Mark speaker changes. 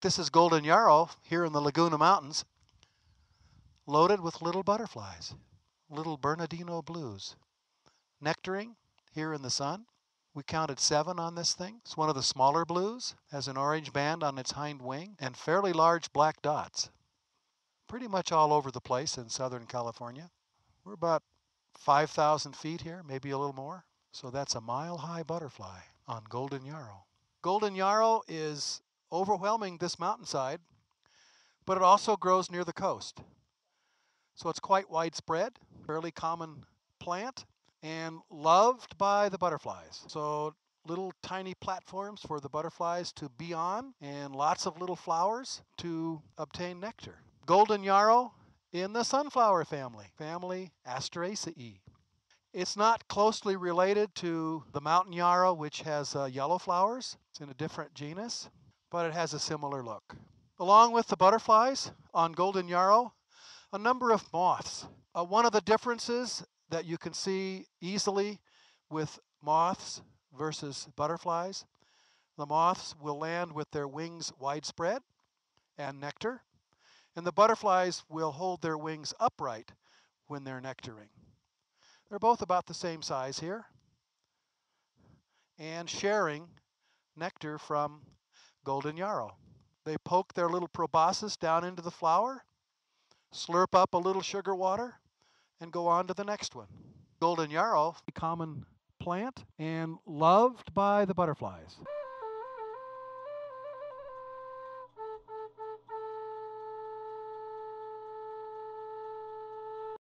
Speaker 1: This is golden yarrow here in the Laguna Mountains, loaded with little butterflies, little Bernardino blues. Nectaring here in the sun. We counted 7 on this thing. It's one of the smaller blues, has an orange band on its hind wing, and fairly large black dots. Pretty much all over the place in Southern California. We're about 5,000 feet here, maybe a little more. So that's a mile-high butterfly on golden yarrow. Golden yarrow is overwhelming this mountainside, but it also grows near the coast. So it's quite widespread, fairly common plant, and loved by the butterflies. So little tiny platforms for the butterflies to be on, and lots of little flowers to obtain nectar. Golden yarrow in the sunflower family Asteraceae. It's not closely related to the mountain yarrow, which has yellow flowers. It's in a different genus, but it has a similar look. Along with the butterflies on golden yarrow, a number of moths. One of the differences that you can see easily with moths versus butterflies, the moths will land with their wings widespread and nectar, and the butterflies will hold their wings upright when they're nectaring. They're both about the same size here and sharing nectar from golden yarrow. They poke their little proboscis down into the flower, slurp up a little sugar water, and go on to the next one. Golden yarrow, a common plant and loved by the butterflies.